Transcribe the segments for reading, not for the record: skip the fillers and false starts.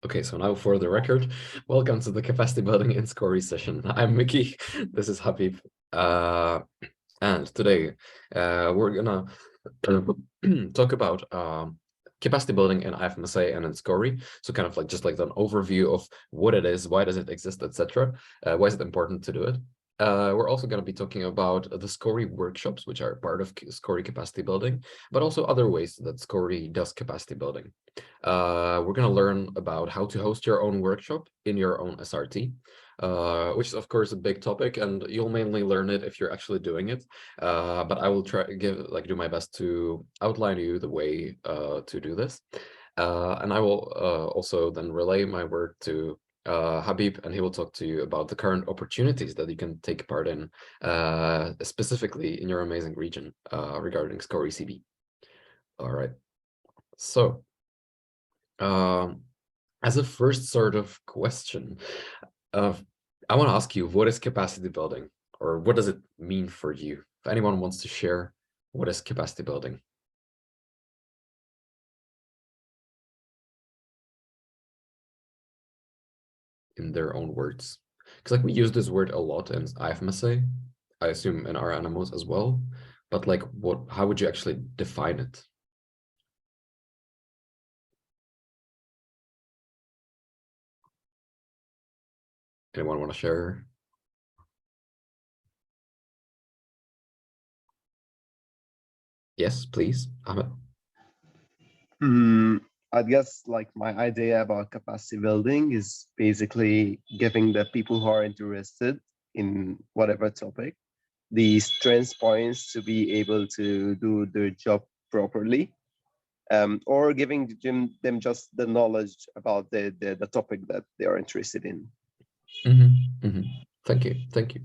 Okay, so now for the record, welcome to the capacity building in Scory session. I'm Miki, this is Habib, and today we're gonna talk about capacity building in IFMSA and in Scory. So kind of like just like an overview of what it is, why does it exist, etc. Why is it important to do it? We're also going to be talking about the Scory workshops, which are part of Scory capacity building, but also other ways that Scory does capacity building. We're going to learn about how to host your own workshop in your own SRT, which is of course a big topic, and you'll mainly learn it if you're actually doing it. But I will try do my best to outline you the way to do this. And I will also then relay my work to Habib, and he will talk to you about the current opportunities that you can take part in, specifically in your amazing region regarding Scory CB. All right. So, as a first sort of question, I want to ask you, what is capacity building, or what does it mean for you? If anyone wants to share, what is capacity building? In their own words. Because like we use this word a lot in IFMSA, I assume in our animals as well, but like how would you actually define it? Anyone want to share? Yes, please, Ahmed. I guess like my idea about capacity building is basically giving the people who are interested in whatever topic the strength points to be able to do their job properly, or giving them just the knowledge about the topic that they are interested in. Thank you. Thank you.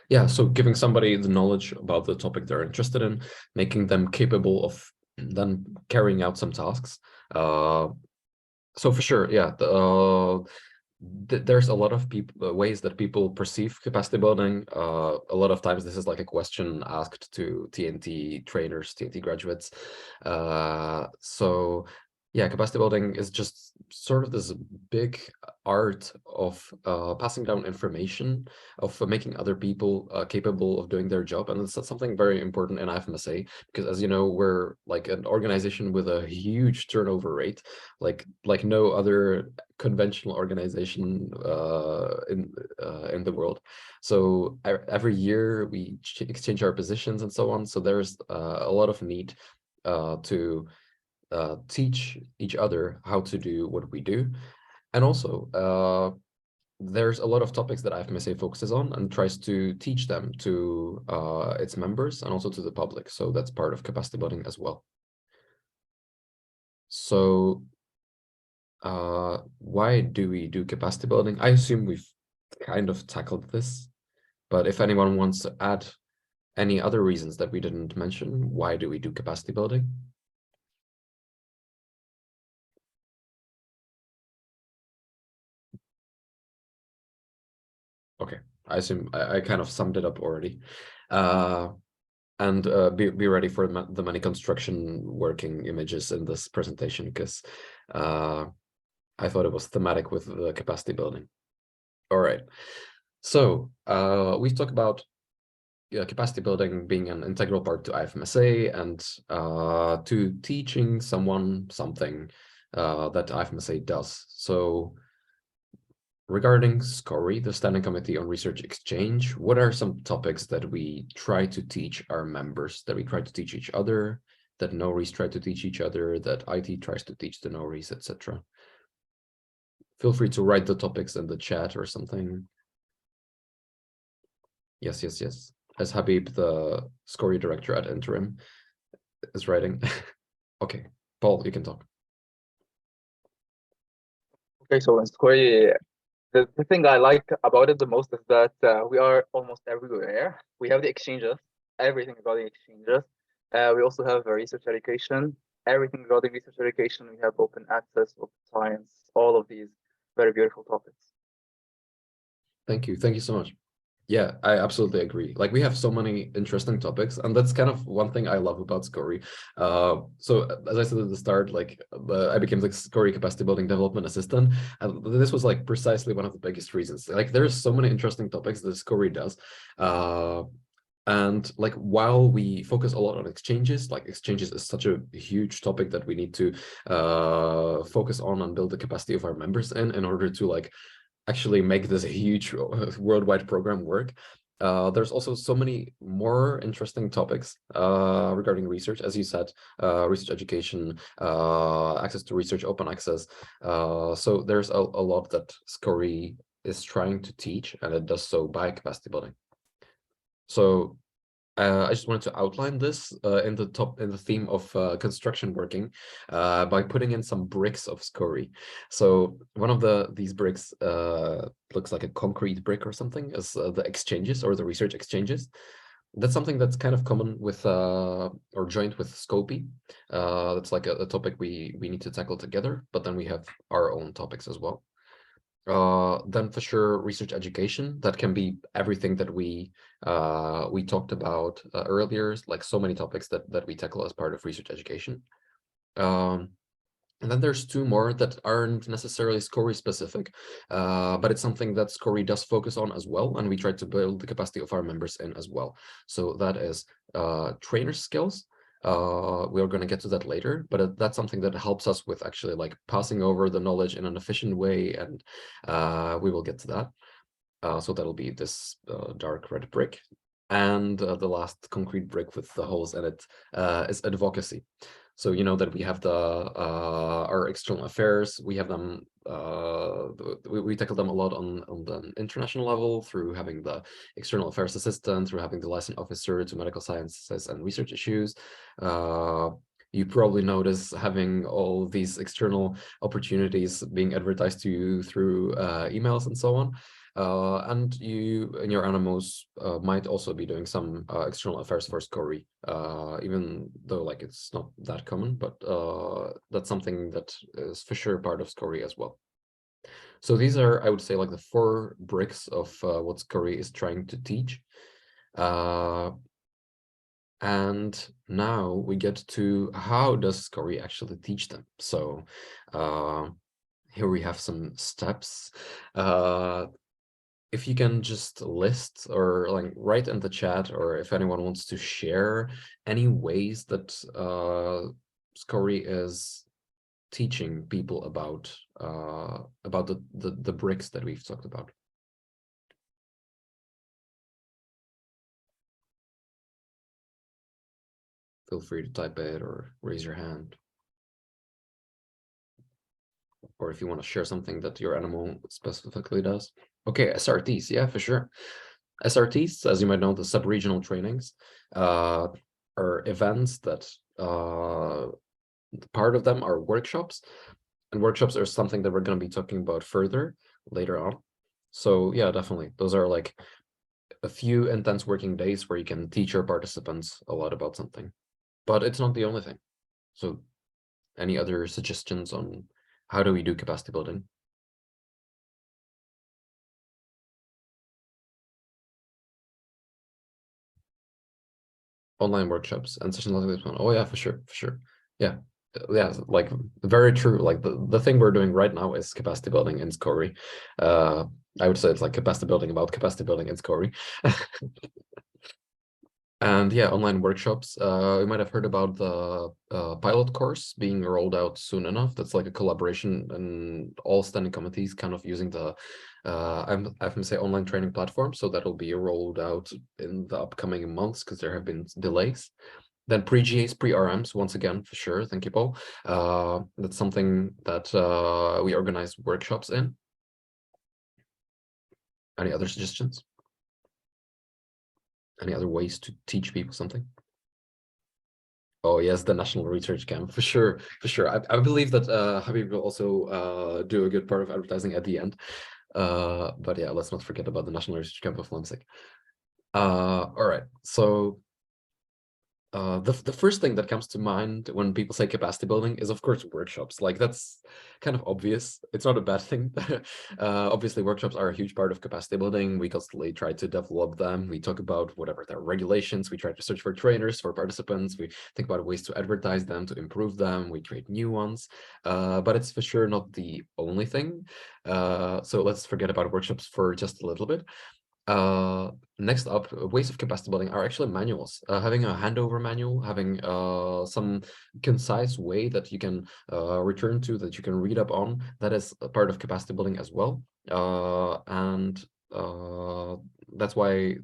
Yeah, so giving somebody the knowledge about the topic they're interested in, making them capable of then carrying out some tasks. So for sure, yeah, there's a lot of ways that people perceive capacity building. A lot of times this is like a question asked to TNT trainers, TNT graduates. So yeah, capacity building is just sort of this big art of passing down information, of making other people capable of doing their job. And it's something very important in IFMSA, because as you know, we're like an organization with a huge turnover rate, like no other conventional organization in the world. So every year we exchange our positions and so on. So there's a lot of need to teach each other how to do what we do. And also, there's a lot of topics that IFMSA focuses on and tries to teach them to its members and also to the public. So that's part of capacity building as well. So why do we do capacity building? I assume we've kind of tackled this, but if anyone wants to add any other reasons that we didn't mention, why do we do capacity building? Okay, I assume I kind of summed it up already. And be ready for the many construction working images in this presentation, because I thought it was thematic with the capacity building. All right, so we've talked about capacity building being an integral part to IFMSA and to teaching someone something that IFMSA does. So regarding SCORY, the Standing Committee on Research Exchange, what are some topics that we try to teach our members, that we try to teach each other, that NORIs try to teach each other, that IT tries to teach the NORIs, etc.? Feel free to write the topics in the chat or something. Yes, yes, yes. As Habib, the SCORY director at Interim, is writing. Okay, Paul, you can talk. Okay, so in Square, the thing I like about it the most is that we are almost everywhere. We have the exchanges, everything regarding exchanges. We also have research education, everything regarding research education. We have open access, open science, all of these very beautiful topics. Thank you so much. Yeah, I absolutely agree. Like we have so many interesting topics, and that's kind of one thing I love about Scori. So as I said at the start, like I became the Scori capacity building development assistant, and this was like precisely one of the biggest reasons. Like there's so many interesting topics that Scori does. And like while we focus a lot on exchanges, like exchanges is such a huge topic that we need to focus on and build the capacity of our members in order to like actually make this huge worldwide program work. There's also so many more interesting topics regarding research, as you said, research education, access to research, open access. So there's a lot that Scori is trying to teach, and it does so by capacity building. So I just wanted to outline this in the theme of construction working by putting in some bricks of Scori. So one of these bricks looks like a concrete brick or something, as the exchanges or the research exchanges. That's something that's kind of common with or joined with Scopy. That's like a topic we need to tackle together, but then we have our own topics as well. Then for sure, research education, that can be everything that we talked about earlier, like so many topics that we tackle as part of research education. And then there's two more that aren't necessarily Scori specific, but it's something that Scori does focus on as well, and we try to build the capacity of our members in as well. So that is trainer skills. We are going to get to that later, but that's something that helps us with actually like passing over the knowledge in an efficient way, and we will get to that. So that'll be this dark red brick. And the last concrete brick with the holes in it is advocacy. So you know that we have our external affairs. We have them. We tackle them a lot on the international level through having the external affairs assistant, through having the liaison officer to medical sciences and research issues. You probably notice having all these external opportunities being advertised to you through emails and so on. And you and your animals might also be doing some external affairs for Scori, even though like it's not that common, but that's something that is for sure part of Scori as well. So these are, I would say, like the 4 bricks of what Scori is trying to teach. And now we get to how does Scori actually teach them. So here we have some steps. If you can just list or like write in the chat, or if anyone wants to share any ways that Scori is teaching people about the bricks that we've talked about. Feel free to type it or raise your hand. Or if you want to share something that your animal specifically does. Okay, SRTs, yeah, for sure. SRTs, as you might know, the sub-regional trainings are events that part of them are workshops, and workshops are something that we're going to be talking about further later on. So yeah, definitely. Those are like a few intense working days where you can teach your participants a lot about something, but it's not the only thing. So any other suggestions on how do we do capacity building? Online workshops and sessions like this one. Oh yeah, for sure, for sure. Yeah, yeah, like very true. Like the thing we're doing right now is capacity building in Scori. I would say it's like capacity building about capacity building in Scori. And yeah, online workshops. You might have heard about the pilot course being rolled out soon enough. That's like a collaboration and all standing committees kind of using the FMC online training platform. So that'll be rolled out in the upcoming months because there have been delays. Then pre-GAs, pre-RMs, once again, for sure. Thank you, Paul. That's something that we organize workshops in. Any other suggestions? Any other ways to teach people something? Oh yes, the National Research Camp, for sure, for sure. I believe that Habib will also do a good part of advertising at the end. But yeah, let's not forget about the National Research Camp of Leipzig. All right, so The first thing that comes to mind when people say capacity building is, of course, workshops. Like, that's kind of obvious. It's not a bad thing. Obviously, workshops are a huge part of capacity building. We constantly try to develop them. We talk about whatever their regulations. We try to search for trainers, for participants. We think about ways to advertise them, to improve them. We create new ones. But it's for sure not the only thing. So let's forget about workshops for just a little bit. Next up, ways of capacity building are actually manuals. Having a handover manual, having some concise way that you can return to, that you can read up on, that is a part of capacity building as well. And that's why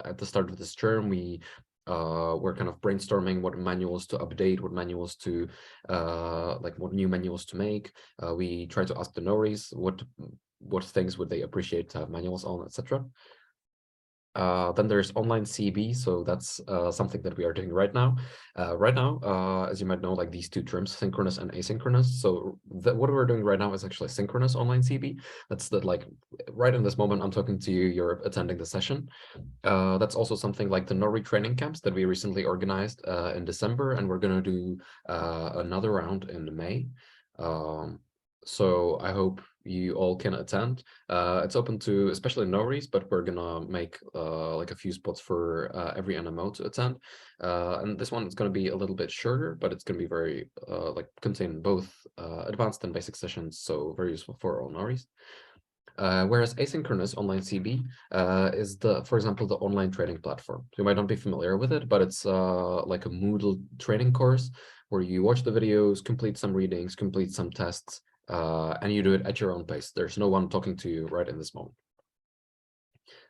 at the start of this term, we're kind of brainstorming what manuals to update, what manuals to like what new manuals to make. We try to ask the Noris what things would they appreciate to have manuals on, etc. Then there's online CB, so that's something that we are doing right now. As you might know, like these two terms, synchronous and asynchronous. So what we're doing right now is actually synchronous online CB. That's like right in this moment I'm talking to you, you're attending the session. That's also something like the Nori training camps that we recently organized in December, and we're going to do another round in May. So I hope you all can attend. It's open to especially Noris, but we're gonna make like a few spots for every NMO to attend. And this one is gonna be a little bit shorter, but it's gonna be very like contain both advanced and basic sessions, so very useful for all Noris. Whereas asynchronous online CB is for example, the online training platform. You might not be familiar with it, but it's like a Moodle training course where you watch the videos, complete some readings, complete some tests, and you do it at your own pace. There's no one talking to you right in this moment.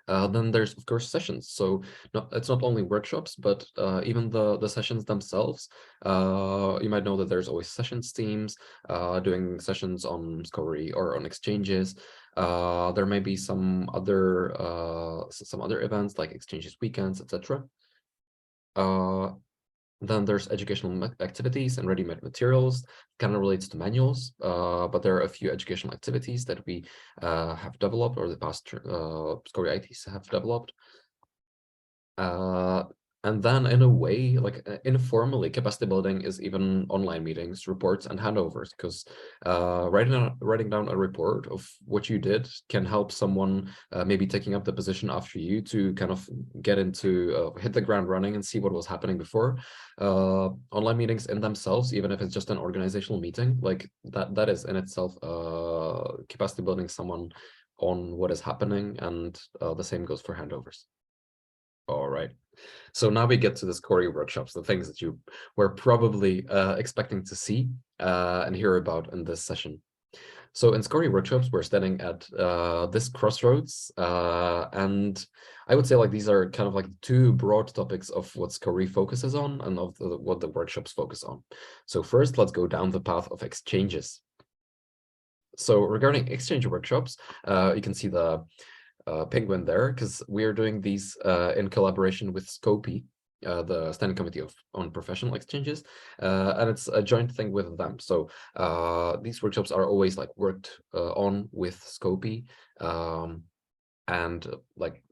Then there's, of course, sessions. So it's not only workshops, but even the sessions themselves. You might know that there's always sessions teams doing sessions on Skory or on exchanges. There may be some other events like exchanges weekends, etc. Then there's educational activities and ready-made materials, kind of relates to manuals, but there are a few educational activities that we have developed, or the past Skory ITs have developed. And then in a way, like informally, capacity building is even online meetings, reports, and handovers, because writing down a report of what you did can help someone maybe taking up the position after you to kind of get into, hit the ground running and see what was happening before. Online meetings in themselves, even if it's just an organizational meeting, like that is in itself capacity building someone on what is happening, and the same goes for handovers. All right. So now we get to the Skory workshops, the things that you were probably expecting to see and hear about in this session. So in Skory workshops, we're standing at this crossroads, and I would say like these are kind of like two broad topics of what Skory focuses on and of what the workshops focus on. So first, let's go down the path of exchanges. So regarding exchange workshops, you can see the penguin there, because we are doing these in collaboration with Scopy, the Standing Committee on Professional Exchanges, and it's a joint thing with them. So these workshops are always like worked on with Scopy and like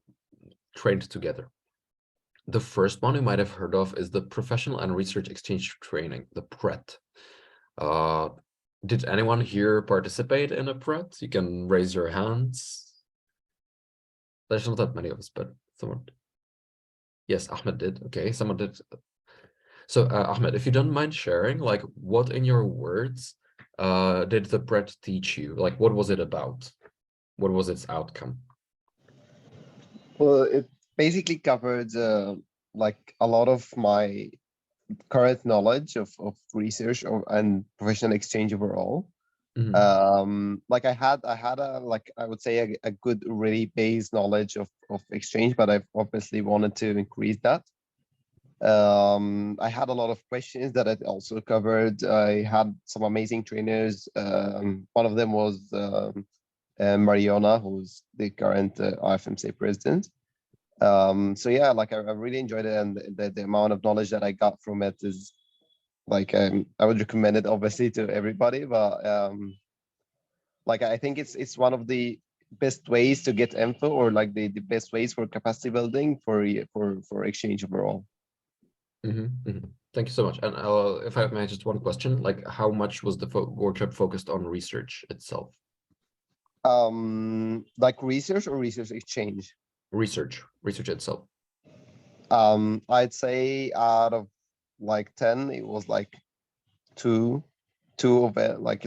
trained together. The first one you might have heard of is the Professional and Research Exchange Training, the PRET. Did anyone here participate in a PRET? You can raise your hands. There's not that many of us, but someone. Yes, Ahmed did. Okay, someone did. So Ahmed, if you don't mind sharing, like what in your words did the PRET teach you? Like what was it about? What was its outcome? Well, it basically covered like a lot of my current knowledge of research and professional exchange overall. Like I had a like I would say a good really base knowledge of exchange, but I've obviously wanted to increase that. I had a lot of questions that I also covered. I had some amazing trainers. One of them was Mariona, who's the current IFMC president. So yeah, like I really enjoyed it, and the amount of knowledge that I got from it is like I would recommend it obviously to everybody, but like I think it's one of the best ways to get info, or like the best ways for capacity building for exchange overall. Thank you so much. And if I may, just one question, like how much was the workshop focused on research itself? Like research or research exchange? Research itself. I'd say out of like 10, it was like two of it, like